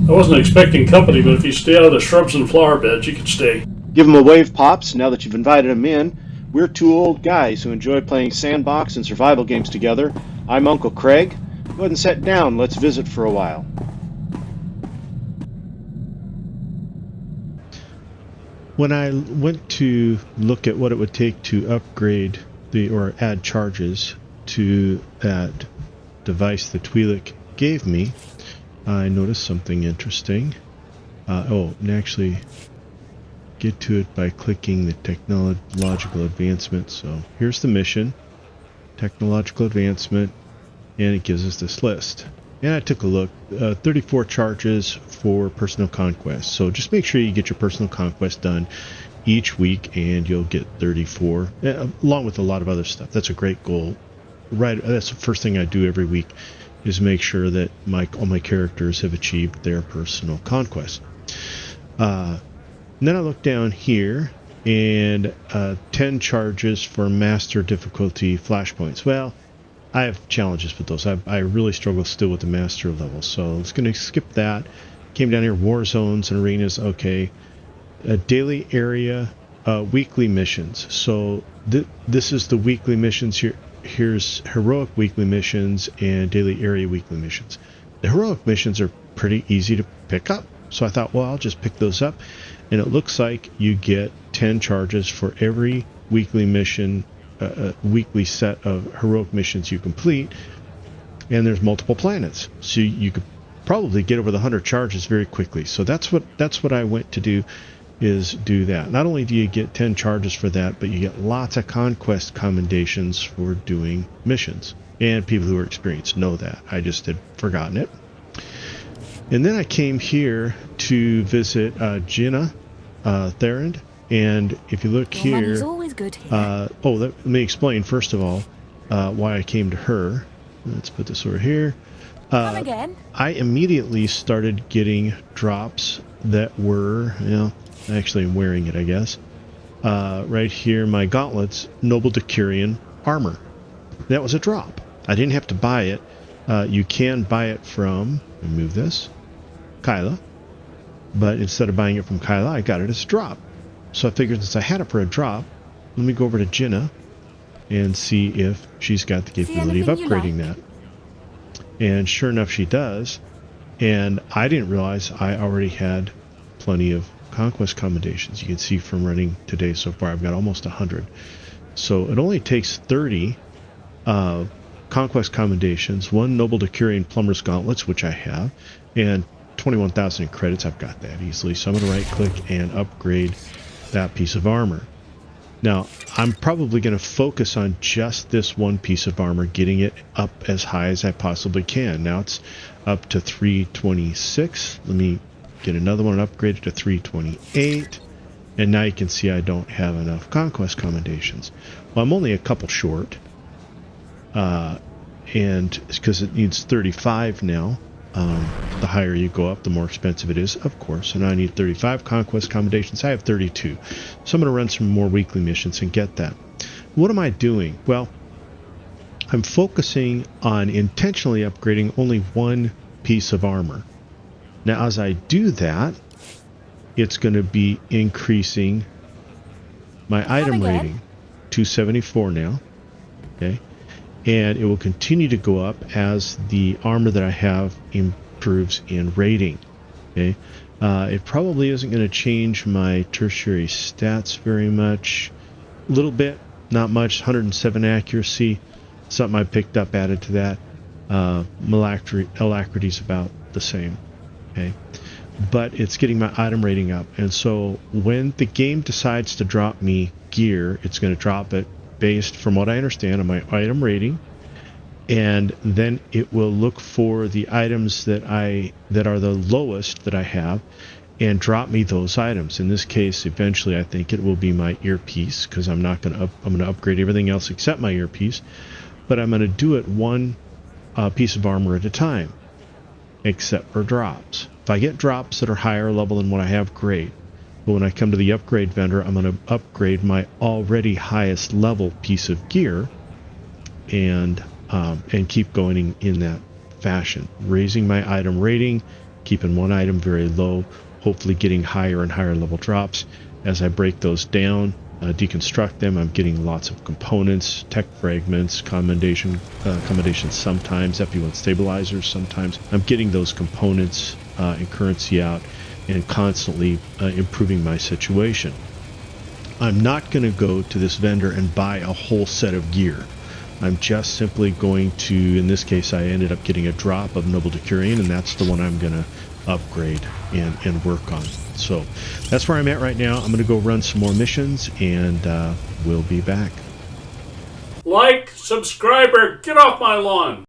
I wasn't expecting company, but if you stay out of the shrubs and flower beds, you can stay. Give them a wave, Pops, now that you've invited them in. We're two old guys who enjoy playing sandbox and survival games together. I'm Uncle Craig. Go ahead and sit down. Let's visit for a while. When I went to look at what it would take to upgrade or add charges to that device that Twi'lek gave me, I noticed something interesting. And actually get to it by clicking the technological advancement. So here's the mission, technological advancement, and it gives us this list. And I took a look, 34 charges for Personal Conquest. So just make sure you get your Personal Conquest done each week and you'll get 34, along with a lot of other stuff. That's a great goal. Right, that's the first thing I do every week, is make sure that all my characters have achieved their Personal Conquest. Then I look down here, and 10 charges for Master Difficulty Flashpoints. Well, I have challenges with those. I really struggle still with the Master level, so I'm just going to skip that. Came down here, War Zones and Arenas, okay. Daily Area, Weekly Missions. So this is the weekly missions here. Here's Heroic Weekly Missions and Daily Area Weekly Missions. The Heroic Missions are pretty easy to pick up, so I thought, well, I'll just pick those up. And it looks like you get 10 charges for every weekly mission, weekly set of heroic missions you complete. And there's multiple planets, so you could probably get over the 100 charges very quickly. So that's what I went to do, is do that. Not only do you get 10 charges for that, but you get lots of conquest commendations for doing missions. And people who are experienced know that. I just had forgotten it. And then I came here to visit Jinnah Therend, and if you look here, always good here. let me explain first of all why I came to her. Let's put this over here. Come again. I immediately started getting drops that were, actually I'm wearing it, I guess. Right here, my gauntlets, Noble Decurion armor. That was a drop. I didn't have to buy it. You can buy it from, let me move this, Kyla, but instead of buying it from Kyla, I got it as a drop. So I figured, since I had it for a drop, let me go over to Jinnah and see if she's got the capability of upgrading that. And sure enough, she does. And I didn't realize I already had plenty of conquest commendations. You can see from running today so far, I've got almost 100. So it only takes 30 conquest commendations, 1 Noble Decurion Plumber's Gauntlets, which I have, and 21,000 in credits. I've got that easily. So I'm going to right click and upgrade that piece of armor. Now, I'm probably going to focus on just this one piece of armor, getting it up as high as I possibly can. Now it's up to 326. Let me get another one upgraded to 328. And now you can see I don't have enough conquest commendations. Well, I'm only a couple short. And it's because it needs 35 now. The higher you go up, the more expensive it is, of course. And I need 35 conquest commendations. I have 32. So I'm going to run some more weekly missions and get that. What am I doing? Well, I'm focusing on intentionally upgrading only one piece of armor. Now, as I do that, it's going to be increasing my item rating to 74 now. Okay. And it will continue to go up as the armor that I have improves in rating. Okay, it probably isn't going to change my tertiary stats very much. A little bit, not much. 107 accuracy, something I picked up, added to that. Alacrity is about the same. Okay, but it's getting my item rating up, and so when the game decides to drop me gear, it's going to drop it based, from what I understand, on my item rating, and then it will look for the items that are the lowest that I have and drop me those items. In this case, eventually I think it will be my earpiece, because I'm going to upgrade everything else except my earpiece, but I'm going to do it one piece of armor at a time, except for drops. If I get drops that are higher level than what I have, great. But when I come to the upgrade vendor, I'm going to upgrade my already highest level piece of gear, and keep going in that fashion, raising my item rating, keeping one item very low, hopefully getting higher and higher level drops. As I break those down, deconstruct them, I'm getting lots of components, tech fragments, commendations sometimes, FE1 stabilizers sometimes. I'm getting those components and currency out and constantly improving my situation. I'm not going to go to this vendor and buy a whole set of gear. I'm just simply going to, in this case, I ended up getting a drop of Noble Decurion, and that's the one I'm going to upgrade and work on. So that's where I'm at right now. I'm going to go run some more missions, and we'll be back. Like, subscriber, get off my lawn.